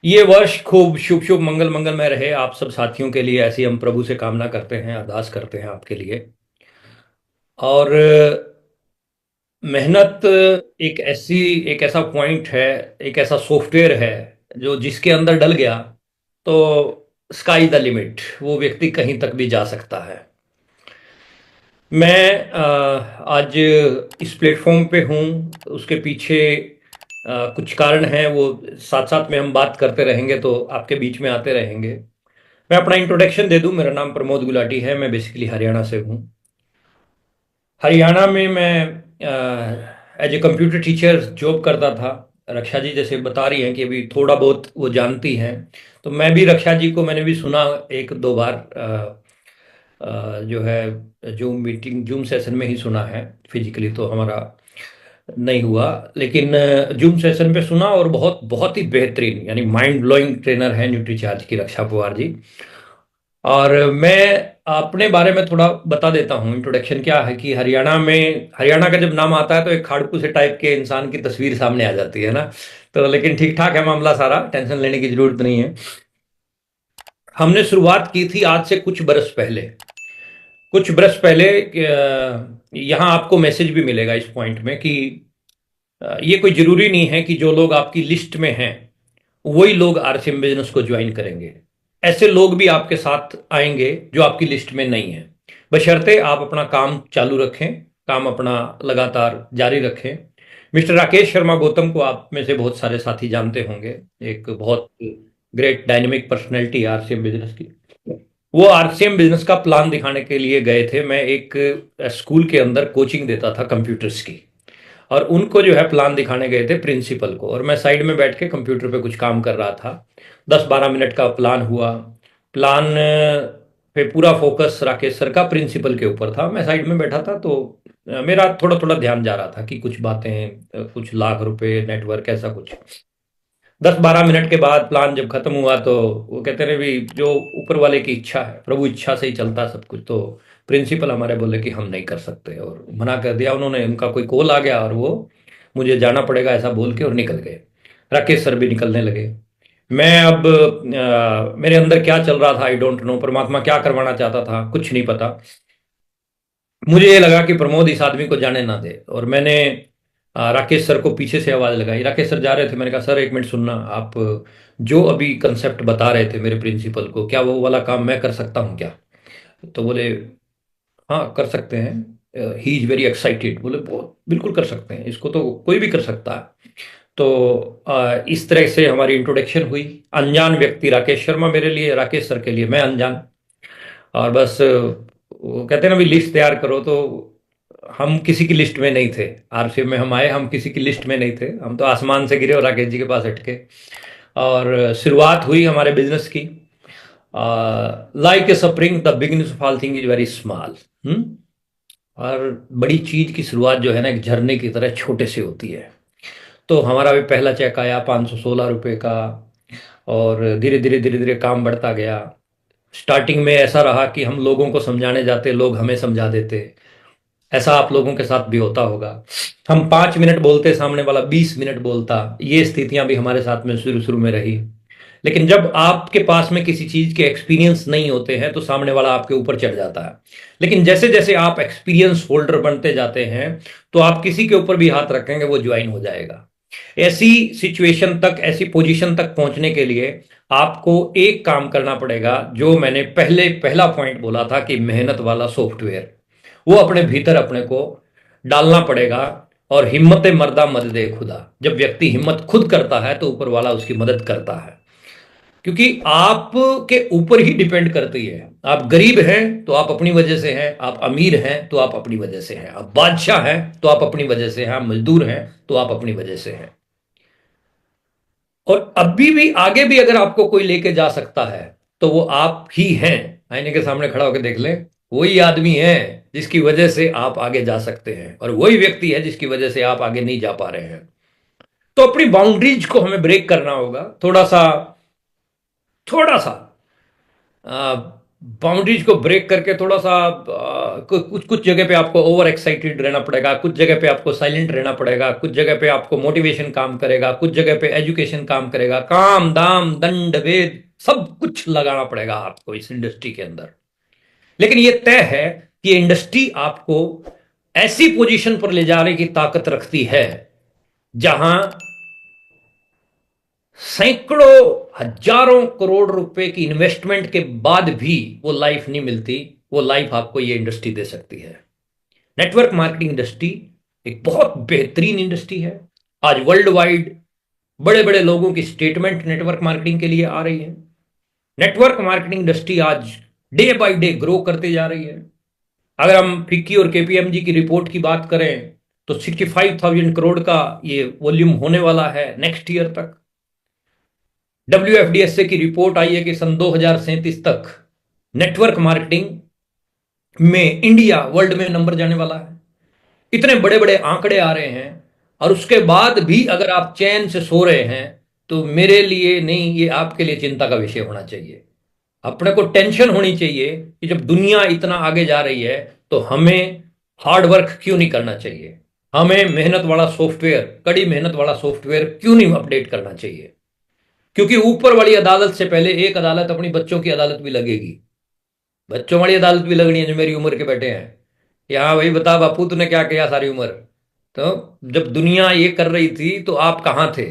ये वर्ष खूब शुभ शुभ मंगल मंगलमय रहे आप सब साथियों के लिए, ऐसी हम प्रभु से कामना करते हैं, अरदास करते हैं आपके लिए। और मेहनत एक ऐसा पॉइंट है, एक ऐसा सॉफ्टवेयर है जो जिसके अंदर डल गया तो स्काई द लिमिट, वो व्यक्ति कहीं तक भी जा सकता है। मैं आज इस प्लेटफॉर्म पे हूँ, उसके पीछे कुछ कारण हैं, वो साथ साथ में हम बात करते रहेंगे तो आपके बीच में आते रहेंगे। मैं अपना इंट्रोडक्शन दे दूं, मेरा नाम प्रमोद गुलाटी है, मैं बेसिकली हरियाणा से हूं। हरियाणा में मैं as a computer teacher job करता था। रक्षा जी जैसे बता रही हैं कि अभी थोड़ा बहुत वो जानती हैं, तो मैं भी रक्षा जी को मैंने भी सुना एक दो बार, जो है जूम मीटिंग जूम सेशन में ही सुना है। फिजिकली तो हमारा नहीं हुआ, लेकिन जूम सेशन पे सुना, और बहुत बहुत ही बेहतरीन यानी माइंड ब्लोइंग ट्रेनर है न्यूट्रीचार्ज की रक्षा पवार जी। और मैं अपने बारे में थोड़ा बता देता हूँ। इंट्रोडक्शन क्या है कि हरियाणा का जब नाम आता है तो एक खाड़कू से टाइप के इंसान की तस्वीर सामने आ जाती है ना। तो लेकिन ठीक ठाक है मामला सारा, टेंशन लेने की जरूरत नहीं है। हमने शुरुआत की थी आज से कुछ बरस पहले। यहाँ आपको मैसेज भी मिलेगा इस पॉइंट में कि ये कोई जरूरी नहीं है कि जो लोग आपकी लिस्ट में हैं वही लोग आरसीएम बिजनेस को ज्वाइन करेंगे। ऐसे लोग भी आपके साथ आएंगे जो आपकी लिस्ट में नहीं है, बशर्ते आप अपना काम चालू रखें, काम अपना लगातार जारी रखें। मिस्टर राकेश शर्मा गौतम को आप में से बहुत सारे साथी जानते होंगे, एक बहुत great dynamic personality RCM business की। वो आरसीएम बिजनेस का प्लान दिखाने के लिए गए थे। मैं एक स्कूल के अंदर कोचिंग देता था कंप्यूटर्स की, और उनको जो है प्लान दिखाने गए थे प्रिंसिपल को, और मैं साइड में बैठ के कंप्यूटर पे कुछ काम कर रहा था। 10-12 मिनट का प्लान हुआ। प्लान पे पूरा फोकस राकेश सर का प्रिंसिपल के ऊपर था, मैं साइड में बैठा था। तो मेरा थोड़ा थोड़ा ध्यान जा रहा था कि कुछ बातें, कुछ लाख रुपए नेटवर्क ऐसा कुछ। 10-12 मिनट के बाद प्लान जब खत्म हुआ तो वो कहते रहे भी जो ऊपर वाले की इच्छा है, प्रभु इच्छा से ही चलता है सब कुछ। तो प्रिंसिपल हमारे बोले कि हम नहीं कर सकते, और मना कर दिया उन्होंने। उनका कोई कॉल आ गया और वो मुझे जाना पड़ेगा ऐसा बोल के और निकल गए। राकेश सर भी निकलने लगे। मैं अब मेरे अंदर क्या चल रहा था आई डोंट नो, परमात्मा क्या करवाना चाहता था कुछ नहीं पता। मुझे ये लगा कि प्रमोद इस आदमी को जाने ना दे, और मैंने राकेश सर को पीछे से आवाज लगाई। राकेश सर जा रहे थे, मैंने कहा सर एक मिनट सुनना, आप जो अभी कंसेप्ट बता रहे थे मेरे प्रिंसिपल को, क्या वो वाला काम मैं कर सकता हूँ क्या? तो बोले हाँ कर सकते हैं, ही इज वेरी एक्साइटेड। बोले बहुत बिल्कुल कर सकते हैं, इसको तो कोई भी कर सकता है। तो इस तरह से हमारी इंट्रोडक्शन हुई। अनजान व्यक्ति राकेश शर्मा मेरे लिए, राकेश सर के लिए मैं अनजान। और बस वो कहते हैं ना भी लिस्ट तैयार करो, तो हम किसी की लिस्ट में नहीं थे। आरसीएम में हम आए, हम किसी की लिस्ट में नहीं थे, हम तो आसमान से गिरे और राकेश जी के पास अटके। और शुरुआत हुई हमारे बिजनेस की। Like a spring the beginning of all thing is very small. और बड़ी चीज की शुरुआत जो है ना एक झरने की तरह छोटे से होती है। तो हमारा भी पहला चेक आया 516 रुपये का, और धीरे धीरे काम बढ़ता गया। स्टार्टिंग में ऐसा रहा कि हम लोगों को समझाने जाते, लोग हमें समझा देते। ऐसा आप लोगों के साथ भी होता होगा। हम 5 मिनट बोलते, सामने वाला 20 मिनट बोलता। ये स्थितियां भी हमारे साथ में शुरू शुरू में रही। लेकिन जब आपके पास में किसी चीज के एक्सपीरियंस नहीं होते हैं तो सामने वाला आपके ऊपर चढ़ जाता है। लेकिन जैसे जैसे आप एक्सपीरियंस होल्डर बनते जाते हैं तो आप किसी के ऊपर भी हाथ रखेंगे वो ज्वाइन हो जाएगा। ऐसी सिचुएशन तक, ऐसी पोजीशन तक पहुंचने के लिए आपको एक काम करना पड़ेगा, जो मैंने पहला पॉइंट बोला था कि मेहनत वाला सॉफ्टवेयर, वो अपने भीतर अपने को डालना पड़ेगा। और हिम्मत मर्दा मद दे खुदा, जब व्यक्ति हिम्मत खुद करता है तो ऊपर वाला उसकी मदद करता है। क्योंकि आपके ऊपर ही डिपेंड करती है। आप गरीब हैं तो आप अपनी वजह से हैं, आप अमीर हैं तो आप अपनी वजह से हैं, आप बादशाह हैं तो आप अपनी वजह से हैं, आप मजदूर हैं तो आप अपनी वजह से हैं। और अभी भी आगे भी अगर आपको कोई लेके जा सकता है तो वो आप ही हैं। आईने के सामने खड़ा होकर देख लें, वही आदमी है जिसकी वजह से आप आगे जा सकते हैं, और वही व्यक्ति है जिसकी वजह से आप आगे नहीं जा पा रहे हैं। तो अपनी बाउंड्रीज को हमें ब्रेक करना होगा थोड़ा सा, थोड़ा सा बाउंड्रीज को ब्रेक करके थोड़ा सा कुछ कुछ जगह पे आपको ओवर एक्साइटेड रहना पड़ेगा, कुछ जगह पे आपको साइलेंट रहना पड़ेगा, कुछ जगह पे आपको मोटिवेशन काम करेगा, कुछ जगह पे एजुकेशन काम करेगा, काम दाम दंड भेद सब कुछ लगाना पड़ेगा आपको इस इंडस्ट्री के अंदर। लेकिन ये तय है कि इंडस्ट्री आपको ऐसी पोजीशन पर ले जाने की ताकत रखती है जहां सैकड़ों हजारों करोड़ रुपए की इन्वेस्टमेंट के बाद भी वो लाइफ नहीं मिलती, वो लाइफ आपको ये इंडस्ट्री दे सकती है। नेटवर्क मार्केटिंग इंडस्ट्री एक बहुत बेहतरीन इंडस्ट्री है। आज वर्ल्ड वाइड बड़े बड़े लोगों की स्टेटमेंट नेटवर्क मार्केटिंग के लिए आ रही है। नेटवर्क मार्केटिंग इंडस्ट्री आज डे बाय डे ग्रो करते जा रही है। अगर हम फिक्की और केपीएमजी की रिपोर्ट की बात करें तो 65,000 करोड़ का ये वॉल्यूम होने वाला है नेक्स्ट ईयर तक। WFDSA की रिपोर्ट आई है कि सन 2037 तक नेटवर्क मार्केटिंग में इंडिया वर्ल्ड में नंबर जाने वाला है। इतने बड़े बड़े आंकड़े आ रहे हैं और उसके बाद भी अगर आप चैन से सो रहे हैं तो मेरे लिए नहीं, ये आपके लिए चिंता का विषय होना चाहिए। अपने को टेंशन होनी चाहिए कि जब दुनिया इतना आगे जा रही है तो हमें हार्ड वर्क क्यों नहीं करना चाहिए, हमें मेहनत वाला सॉफ्टवेयर, कड़ी मेहनत वाला सॉफ्टवेयर क्यों नहीं अपडेट करना चाहिए। क्योंकि ऊपर वाली अदालत से पहले एक अदालत अपनी बच्चों की अदालत भी लगेगी। बच्चों वाली अदालत भी लगनी है जो मेरी उम्र के बैठे हैं। यहाँ भाई बता बापू तूने क्या किया सारी उम्र, तो जब दुनिया ये कर रही थी तो आप कहाँ थे।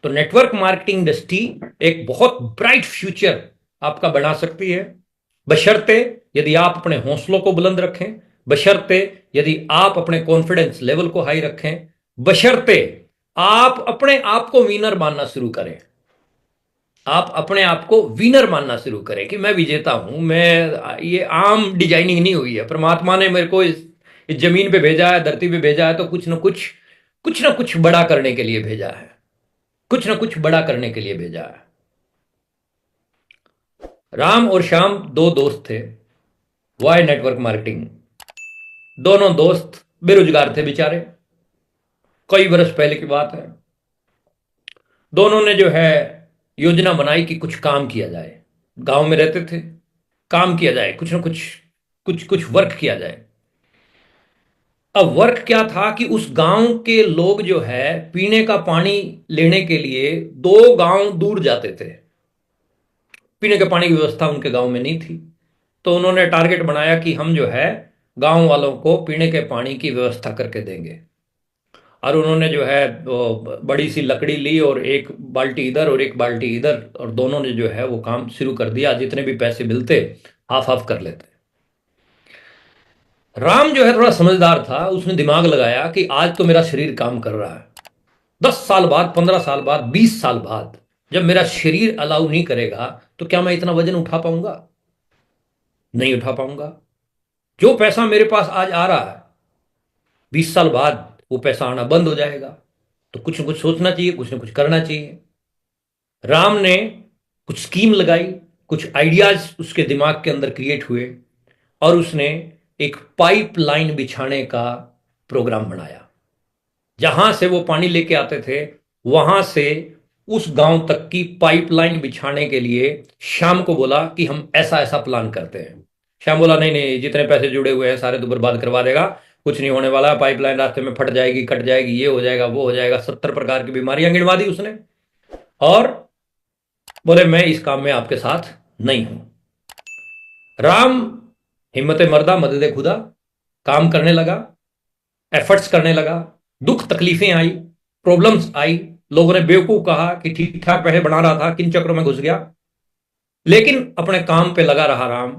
तो नेटवर्क मार्केटिंग इंडस्ट्री एक बहुत ब्राइट फ्यूचर आपका बना सकती है, बशर्ते यदि आप अपने हौसलों को बुलंद रखें, बशर्ते यदि आप अपने कॉन्फिडेंस लेवल को हाई रखें, बशर्ते आप अपने आप को विनर मानना शुरू करें। आप अपने आप को विनर मानना शुरू करें कि मैं विजेता हूं, मैं, ये आम डिजाइनिंग नहीं हुई है। परमात्मा ने मेरे को इस जमीन पे भेजा है, धरती पे भेजा है तो कुछ ना कुछ बड़ा करने के लिए भेजा है, कुछ ना कुछ बड़ा करने के लिए भेजा है। राम और श्याम दो दोस्त थे। Why network marketing. दोनों दोस्त बेरोजगार थे बेचारे, कई वर्ष पहले की बात है। दोनों ने जो है योजना बनाई कि कुछ काम किया जाए। गांव में रहते थे, काम किया जाए, कुछ ना कुछ कुछ कुछ वर्क किया जाए। अब वर्क क्या था कि उस गांव के लोग जो है पीने का पानी लेने के लिए 2 गांव दूर जाते थे। पीने के पानी की व्यवस्था उनके गांव में नहीं थी, तो उन्होंने टारगेट बनाया कि हम जो है गांव वालों को पीने के पानी की व्यवस्था करके देंगे। और उन्होंने जो है वो बड़ी सी लकड़ी ली और एक बाल्टी इधर और एक बाल्टी इधर, और दोनों ने जो है वो काम शुरू कर दिया। जितने भी पैसे मिलते हाफ हाफ कर लेते। राम जो है थोड़ा समझदार था, उसने दिमाग लगाया कि आज तो मेरा शरीर काम कर रहा है, 10 साल बाद, 15 साल बाद, 20 साल बाद जब मेरा शरीर अलाउ नहीं करेगा तो क्या मैं इतना वजन उठा पाऊंगा? नहीं उठा पाऊंगा। जो पैसा मेरे पास आज आ रहा है 20 साल बाद वो पैसा आना बंद हो जाएगा। तो कुछ न कुछ सोचना चाहिए, कुछ न कुछ करना चाहिए। राम ने कुछ स्कीम लगाई, कुछ आइडियाज उसके दिमाग के अंदर क्रिएट हुए और उसने एक पाइपलाइन बिछाने का प्रोग्राम बनाया। जहां से वो पानी लेके आते थे वहां से उस गांव तक की पाइपलाइन बिछाने के लिए श्याम को बोला कि हम ऐसा ऐसा प्लान करते हैं। श्याम बोला नहीं नहीं, जितने पैसे जुड़े हुए हैं सारे तो बर्बाद करवा देगा, कुछ नहीं होने वाला। पाइपलाइन रास्ते में फट जाएगी, कट जाएगी, ये हो जाएगा, वो हो जाएगा। 70 प्रकार की बीमारियां गिनवा दी उसने और बोले मैं इस काम में आपके साथ नहीं हूं। राम हिम्मत मर्दा मदद खुदा काम करने लगा, एफर्ट्स करने लगा। दुख तकलीफें आई, प्रॉब्लम्स आई, लोगों ने बेवकूफ कहा कि ठीक ठाक पैसे बना रहा था, किन चक्रों में घुस गया। लेकिन अपने काम पे लगा रहा राम।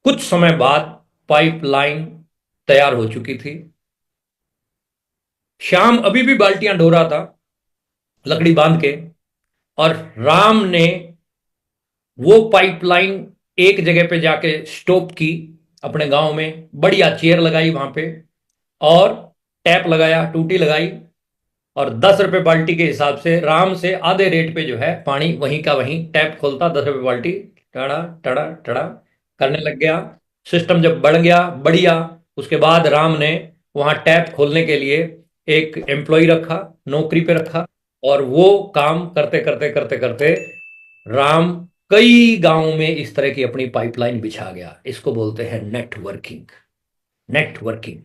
कुछ समय बाद पाइपलाइन तैयार हो चुकी थी। श्याम अभी भी बाल्टियां ढो रहा था लकड़ी बांध के, और राम ने वो पाइपलाइन एक जगह पे जाके स्टॉप की अपने गांव में। बढ़िया चेयर लगाई वहां पे और टैप लगाया, टूटी लगाई, और 10 रुपए बाल्टी के हिसाब से राम से आधे रेट पे जो है पानी वहीं का वहीं टैप खोलता, 10 रुपए बाल्टी, टड़ा टड़ा टड़ा करने लग गया। सिस्टम जब बढ़ गया बढ़िया, उसके बाद राम ने वहां टैप खोलने के लिए एक एम्प्लॉय रखा, नौकरी पे रखा, और वो काम करते करते करते करते राम कई गांवों में इस तरह की अपनी पाइपलाइन बिछा गया। इसको बोलते हैं networking. Networking,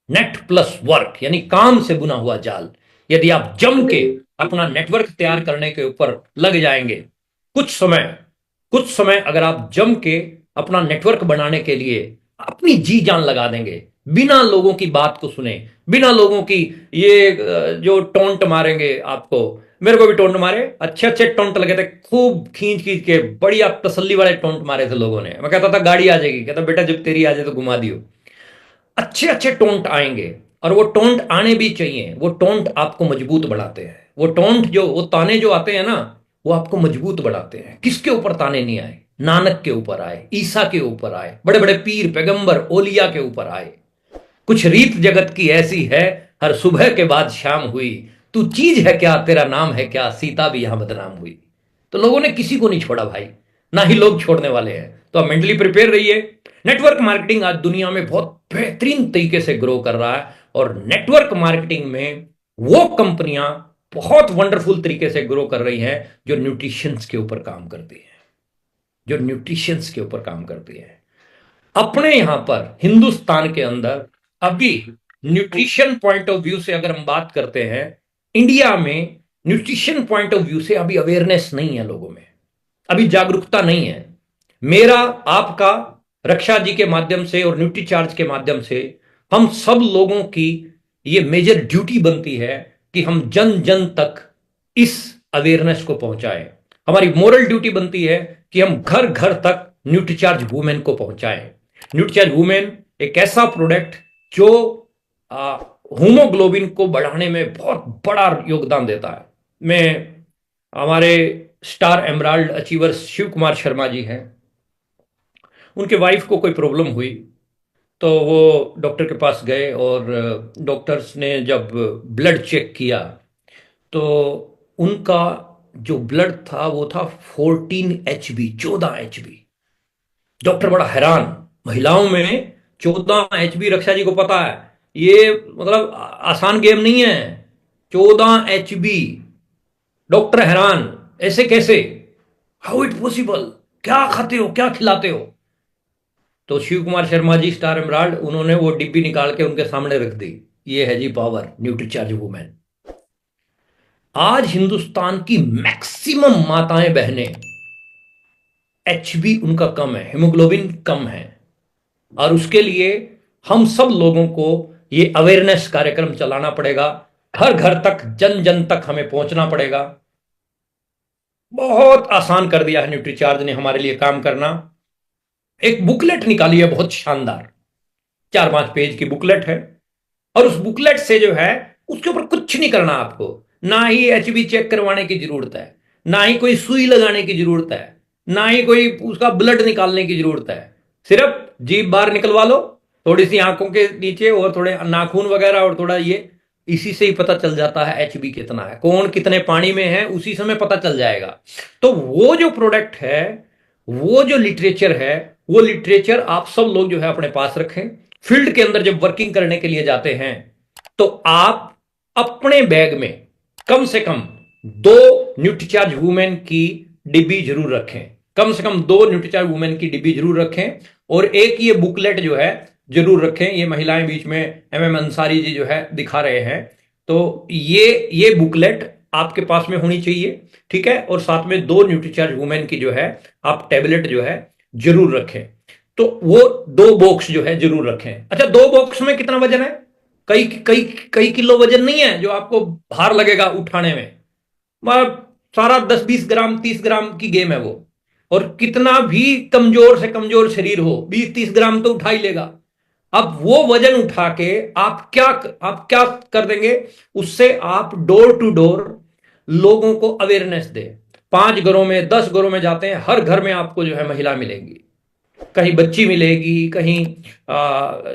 net plus work, यानी काम से बुना हुआ जाल। यदि आप जम के अपना नेटवर्क तैयार करने के ऊपर लग जाएंगे, कुछ समय कुछ समय अगर आप जम के अपना नेटवर्क बनाने के लिए अपनी जी जान लगा देंगे, बिना लोगों की बात को सुने, बिना लोगों की ये जो टोंट मारेंगे आपको, मेरे को भी टोंट मारे, अच्छे अच्छे टोंट लगे थे, खूब खींच खींच के बढ़िया तसल्ली वाले टोंट मारे थे लोगों ने। मैं कहता था गाड़ी आ जाएगी, कहता बेटा जब तेरी आ जाए तो घुमा दियो। अच्छे अच्छे टोंट आएंगे, और वो टोंट आने भी चाहिए। वो टोंट आपको मजबूत बढ़ाते हैं। वो टोंट जो, वो ताने जो आते हैं ना, वो आपको मजबूत बढ़ाते हैं। किसके ऊपर ताने नहीं आए? नानक के ऊपर आए, ईसा के ऊपर आए, बड़े बड़े पीर पैगंबर ओलिया के ऊपर आए। कुछ रीत जगत की ऐसी है, हर सुबह के बाद शाम हुई, तू चीज है क्या, तेरा नाम है क्या, सीता भी यहां बदनाम हुई। तो लोगों ने किसी को नहीं छोड़ा भाई, ना ही लोग छोड़ने वाले हैं। तो आप मेंटली प्रिपेयर रहिए। नेटवर्क मार्केटिंग आज दुनिया में बहुत बेहतरीन तरीके से ग्रो कर रहा है, और नेटवर्क मार्केटिंग में वो कंपनियां बहुत वंडरफुल तरीके से ग्रो कर रही हैं जो न्यूट्रिशंस के ऊपर काम करती हैं, जो न्यूट्रिशंस के ऊपर काम करती है। अपने यहां पर हिंदुस्तान के अंदर अभी न्यूट्रिशन पॉइंट ऑफ व्यू से अगर हम बात करते हैं, इंडिया में न्यूट्रिशन पॉइंट ऑफ व्यू से अभी अवेयरनेस नहीं है लोगों में, अभी जागरूकता नहीं है। मेरा आपका रक्षा जी के माध्यम से और न्यूट्री चार्ज के माध्यम से हम सब लोगों की ये मेजर ड्यूटी बनती है कि हम जन जन तक इस अवेयरनेस को पहुंचाएं। हमारी मोरल ड्यूटी बनती है कि हम घर घर तक न्यूट्रीचार्ज वुमेन को पहुंचाएं। न्यूट्रीचार्ज वुमेन एक ऐसा प्रोडक्ट जो हीमोग्लोबिन को बढ़ाने में बहुत बड़ा योगदान देता है। मैं, हमारे star emerald achievers Shiv Kumar Sharma ji हैं, उनके वाइफ को कोई प्रॉब्लम हुई तो वो डॉक्टर के पास गए, और डॉक्टर्स ने जब ब्लड चेक किया तो उनका जो ब्लड था वो था 14 HB, 14 HB। डॉक्टर बड़ा हैरान। महिलाओं में 14 HB, रक्षा जी को पता है, ये मतलब आसान गेम नहीं है। 14 HB, डॉक्टर हैरान, ऐसे कैसे, हाउ इट पॉसिबल, क्या खाते हो, क्या खिलाते हो? तो शिव कुमार शर्मा जी स्टार एमराल्ड, उन्होंने वो डिब्बी निकाल के उनके सामने रख दी, ये है जी पावर, न्यूट्रीचार्ज वुमेन। आज हिंदुस्तान की मैक्सिमम माताएं बहनें, HB उनका कम है, हीमोग्लोबिन कम है, और उसके लिए हम सब लोगों को ये अवेयरनेस कार्यक्रम चलाना पड़ेगा। घर घर तक, जन जन तक हमें पहुंचना पड़ेगा। बहुत आसान कर दिया है न्यूट्रीचार्ज ने हमारे लिए काम करना। एक बुकलेट निकाली है बहुत शानदार, 4-5 पेज की बुकलेट है, और उस बुकलेट से जो है उसके ऊपर कुछ नहीं करना आपको। ना ही HB चेक करवाने की जरूरत है, ना ही कोई सुई लगाने की जरूरत है, ना ही कोई उसका ब्लड निकालने की जरूरत है। सिर्फ जीभ बाहर निकलवा लो, थोड़ी सी आंखों के नीचे, और थोड़े नाखून वगैरह, और थोड़ा ये, इसी से ही पता चल जाता है HB कितना है, कौन कितने पानी में है, उसी समय पता चल जाएगा। तो वो जो प्रोडक्ट है, वो जो लिटरेचर है, वो लिटरेचर आप सब लोग जो है अपने पास रखें। फील्ड के अंदर जब वर्किंग करने के लिए जाते हैं तो आप अपने बैग में कम से कम 2 न्यूट्रीचार्ज वुमेन की डिब्बी जरूर रखें, कम से कम 2 न्यूट्रीचार्ज वुमेन की डिब्बी जरूर रखें, और एक ये बुकलेट जो है जरूर रखें। ये महिलाएं बीच में MM अंसारी जी जो है दिखा रहे हैं, तो ये बुकलेट आपके पास में होनी चाहिए, ठीक है। और साथ में 2 न्यूट्रीचार्ज वुमेन की जो है आप टैबलेट जो है जरूर रखें। तो वो 2 बॉक्स जो है जरूर रखें। अच्छा, 2 बॉक्स में कितना वजन है? कई कई कई किलो वजन नहीं है जो आपको भार लगेगा उठाने में, मतलब सारा 10-20 ग्राम 30 ग्राम की गेम है वो। और कितना भी कमजोर से कमजोर शरीर हो, 20-30 ग्राम तो उठा ही लेगा। अब वो वजन उठा के आप क्या कर देंगे, उससे आप डोर टू डोर लोगों को अवेयरनेस दे। 5 घरों में 10 घरों में जाते हैं, हर घर में आपको जो है महिला मिलेंगी, कहीं बच्ची मिलेगी, कहीं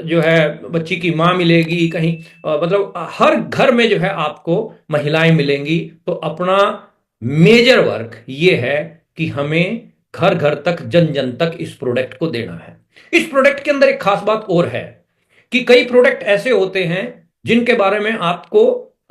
जो है बच्ची की माँ मिलेगी, कहीं मतलब हर घर में जो है आपको महिलाएं मिलेंगी। तो अपना मेजर वर्क ये है कि हमें घर घर तक, जन जन तक इस प्रोडक्ट को देना है। इस प्रोडक्ट के अंदर एक खास बात और है कि कई प्रोडक्ट ऐसे होते हैं जिनके बारे में आपको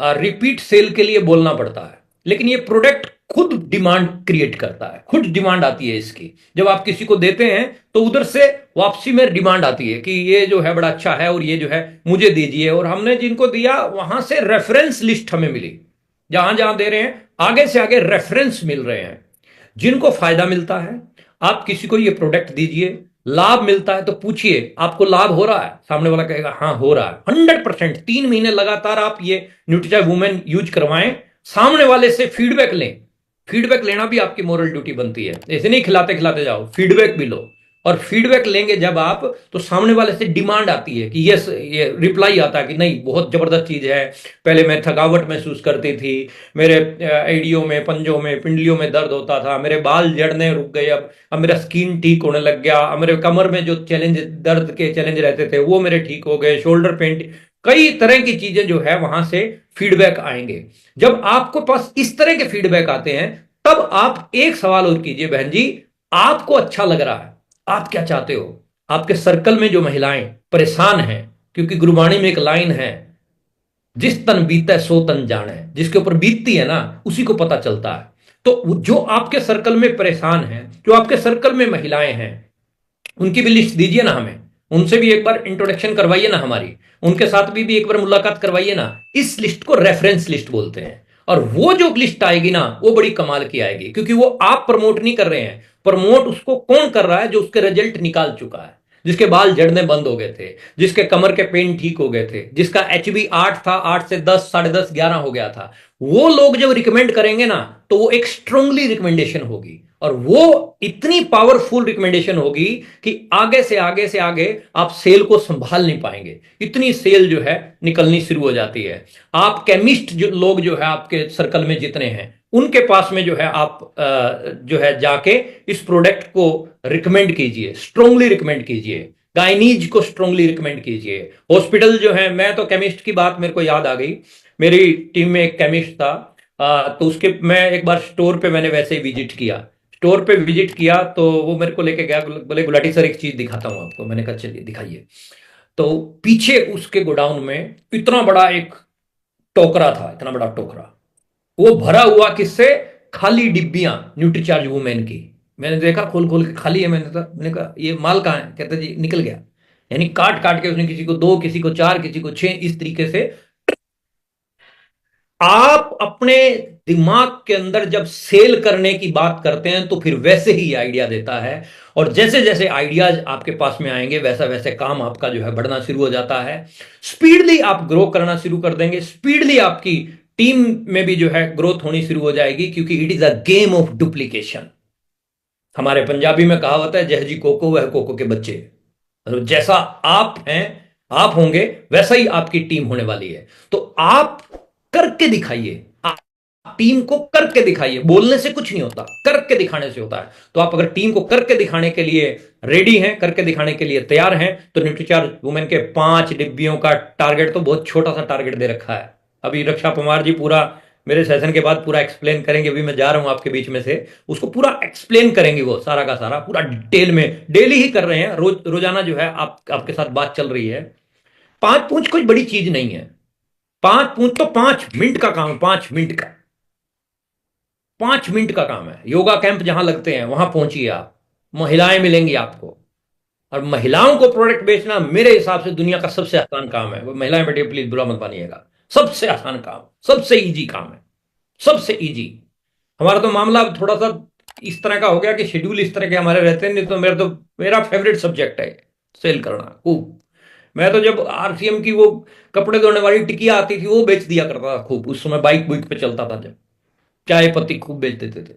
रिपीट सेल के लिए बोलना पड़ता है, लेकिन ये प्रोडक्ट खुद डिमांड क्रिएट करता है, खुद डिमांड आती है इसकी। जब आप किसी को देते हैं तो उधर से वापसी में डिमांड आती है कि ये जो है बड़ा अच्छा है और ये जो है मुझे दीजिए। और हमने जिनको दिया वहां से रेफरेंस लिस्ट हमें मिली, जहां जहां दे रहे हैं आगे से आगे रेफरेंस मिल रहे हैं। जिनको फायदा मिलता है, आप किसी को ये प्रोडक्ट दीजिए, लाभ मिलता है तो पूछिए आपको लाभ हो रहा है, सामने वाला कहेगा हाँ हो रहा है 100%। 3 महीने लगातार आप ये न्यूट्रीचार्ज वुमेन यूज करवाएं, सामने वाले से फीडबैक लें। फीडबैक लेना भी आपकी मोरल ड्यूटी बनती है, ऐसे नहीं खिलाते खिलाते जाओ, फीडबैक भी लो। और फीडबैक लेंगे जब आप, तो सामने वाले से डिमांड आती है कि यस, ये रिप्लाई आता है कि नहीं बहुत जबरदस्त चीज है, पहले मैं थकावट महसूस करती थी, मेरे एडियो में, पंजों में, पिंडलियों में दर्द होता था, मेरे बाल झड़ने रुक गए, अब मेरा स्किन ठीक होने लग गया, अब मेरे कमर में जो चैलेंज, दर्द के चैलेंज रहते थे वो मेरे ठीक हो गए, शोल्डर पेन, कई तरह की चीजें जो है वहां से फीडबैक आएंगे। जब आपको पास इस तरह के फीडबैक आते हैं, तब आप एक सवाल और कीजिए, बहन जी आपको अच्छा लग रहा है, आप क्या चाहते हो? आपके सर्कल में जो महिलाएं परेशान हैं, क्योंकि गुरबाणी में एक लाइन है, जिस तन बीते सो तन जाने, जिसके ऊपर बीतती है ना उसी को पता चलता है। तो जो आपके सर्कल में परेशान हैं, जो आपके सर्कल में महिलाएं हैं, उनकी भी लिस्ट दीजिए ना हमें, उनसे भी एक बार इंट्रोडक्शन करवाइए ना हमारी, उनके साथ भी एक बार मुलाकात करवाइए ना। इस लिस्ट को रेफरेंस लिस्ट बोलते हैं। और वो जो लिस्ट आएगी ना वो बड़ी कमाल की आएगी, क्योंकि वो आप प्रमोट नहीं कर रहे हैं, प्रमोट उसको कौन कर रहा है? जो उसके रिजल्ट निकाल चुका है, जिसके बाल झड़ने बंद हो गए थे, जिसके कमर के पेन ठीक हो गए थे, जिसका HB 8 था, 8 से 10, 10.5, 11 हो गया था। वो लोग जब रिकमेंड करेंगे ना तो वो एक स्ट्रांगली रिकमेंडेशन होगी, और वो इतनी पावरफुल रिकमेंडेशन होगी कि आगे से आगे आप सेल को संभाल नहीं पाएंगे, इतनी सेल जो है निकलनी शुरू हो जाती है। आप केमिस्ट जो लोग जो है आपके सर्कल में जितने हैं, उनके पास में जो है आप जो है जाके इस प्रोडक्ट को रिकमेंड कीजिए, स्ट्रांगली रिकमेंड कीजिए, गायनीज को स्ट्रांगली रिकमेंड कीजिए। हॉस्पिटल जो है, मैं तो केमिस्ट की बात मेरे को याद आ गई, मेरी टीम में एक केमिस्ट था, तो उसके मैं एक बार स्टोर पे मैंने वैसे ही विजिट किया, स्टोर पे विजिट किया तो वो मेरे को लेके गया, बोले गुलाटी सर एक चीज दिखाता हूं आपको। मैंने कहा चलिए दिखाइए। तो पीछे उसके गोडाउन में इतना बड़ा एक टोकरा था, इतना बड़ा टोकरा, वो भरा हुआ किससे? खाली डिब्बियां न्यूट्रीचार्ज वुमेन की। मैंने देखा खोल खोल के खाली है, मैंने कहा ये माल कहाँ है? कहते जी निकल गया। यानी काट काट के उसने किसी को 2, किसी को 4, किसी को 6, इस तरीके से। आप अपने दिमाग के अंदर जब सेल करने की बात करते हैं तो फिर वैसे ही आइडिया देता है, और जैसे जैसे आइडियाज आपके पास में आएंगे वैसा वैसे काम आपका जो है बढ़ना शुरू हो जाता है। स्पीडली आप ग्रो करना शुरू कर देंगे, स्पीडली आपकी टीम में भी जो है ग्रोथ होनी शुरू हो जाएगी, क्योंकि it is a game of duplication. हमारे पंजाबी में कहावत है, जह जी कोको वह कोको के बच्चे। मतलब जैसा आप हैं, आप होंगे, वैसा ही आपकी टीम होने वाली है। तो आप करके दिखाइए, आप टीम को करके दिखाइए। बोलने से कुछ नहीं होता, करके दिखाने से होता है। तो आप अगर टीम को करके दिखाने के लिए रेडी हैं, करके दिखाने के लिए तैयार हैं, तो न्यूट्रीचार्ज वुमेन के 5 डिब्बियों का टारगेट तो बहुत छोटा सा टारगेट दे रखा है। अभी रक्षा पवार जी पूरा मेरे सेशन के बाद पूरा एक्सप्लेन करेंगे, अभी मैं जा रहा हूं आपके बीच में से, उसको पूरा एक्सप्लेन करेंगे, वो सारा का सारा पूरा डिटेल में, डेली ही कर रहे हैं, रोजाना जो है आपके साथ बात चल रही है। 5 पूंछ कोई बड़ी चीज नहीं है, 5 पूंछ तो 5 मिनट का काम है, 5 मिनट का, 5 मिनट का काम है। योगा कैंप जहां लगते हैं वहां पहुंचिए आप, महिलाएं मिलेंगी आपको। और महिलाओं को प्रोडक्ट बेचना मेरे हिसाब से दुनिया का सबसे आसान काम है। वो महिलाएं बेटे प्लीज बुरा मत मानिएगा, सबसे आसान काम, सबसे इजी काम है, सबसे इजी। हमारा तो मामला थोड़ा सा इस तरह का हो गया कि शेड्यूल इस तरह के हमारे रहते हैं, नहीं तो मेरा फेवरेट सब्जेक्ट है सेल करना खूब। मैं तो जब RCM की वो कपड़े धोने वाली टिकिया आती थी वो बेच दिया करता था खूब, उस समय बाइक बुइक पे चलता था, जब चाय पत्ती खूब बेच देते थे।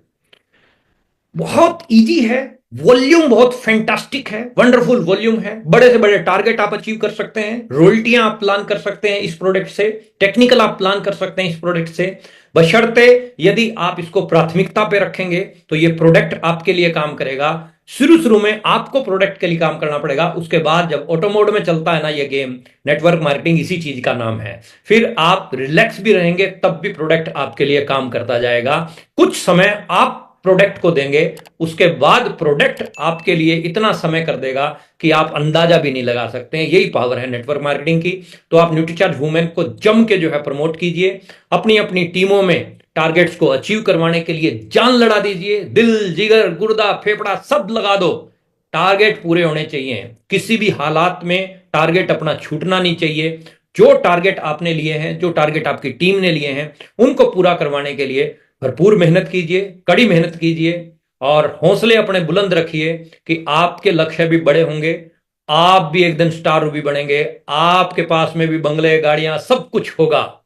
बहुत इजी है, वॉल्यूम बहुत फैंटास्टिक है, वंडरफुल वॉल्यूम है, बड़े से बड़े टारगेट आप अचीव कर सकते हैं, रॉयल्टियां आप प्लान कर सकते हैं इस प्रोडक्ट से, टेक्निकल आप प्लान कर सकते हैं इस प्रोडक्ट से, बशर्ते यदि आप इसको प्राथमिकता पे रखेंगे तो ये प्रोडक्ट आपके लिए काम करेगा। शुरू शुरू में आपको प्रोडक्ट के लिए काम करना पड़ेगा, उसके बाद जब ऑटो मोड में चलता है ना ये गेम, नेटवर्क मार्केटिंग इसी चीज का नाम है, फिर आप रिलैक्स भी रहेंगे तब भी प्रोडक्ट आपके लिए काम करता जाएगा। कुछ समय आप प्रोडक्ट को देंगे, उसके बाद प्रोडक्ट आपके लिए इतना समय कर देगा कि आप अंदाजा भी नहीं लगा सकते हैं। यही पावर है नेटवर्क मार्केटिंग की। तो आप न्यूट्रीचार्ज वुमेन को जम के जो है प्रमोट कीजिए, अपनी अपनी टीमों में टारगेट्स को अचीव करवाने के लिए जान लड़ा दीजिए, दिल, जिगर, गुर्दा, फेफड़ा सब लगा दो। टारगेट पूरे होने चाहिए, किसी भी हालात में टारगेट अपना छूटना नहीं चाहिए। जो टारगेट आपने लिए हैं, जो टारगेट आपकी टीम ने लिए हैं, उनको पूरा करवाने के लिए भरपूर मेहनत कीजिए, कड़ी मेहनत कीजिए और हौसले अपने बुलंद रखिए कि आपके लक्ष्य भी बड़े होंगे, आप भी एक दिन स्टार भी बनेंगे, आपके पास में भी बंगले, गाड़ियां, सब कुछ होगा।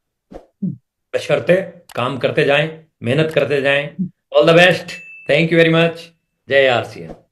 बशर्ते काम करते जाएं, मेहनत करते जाएं। All the best. Thank you very much. जय आरसीएम।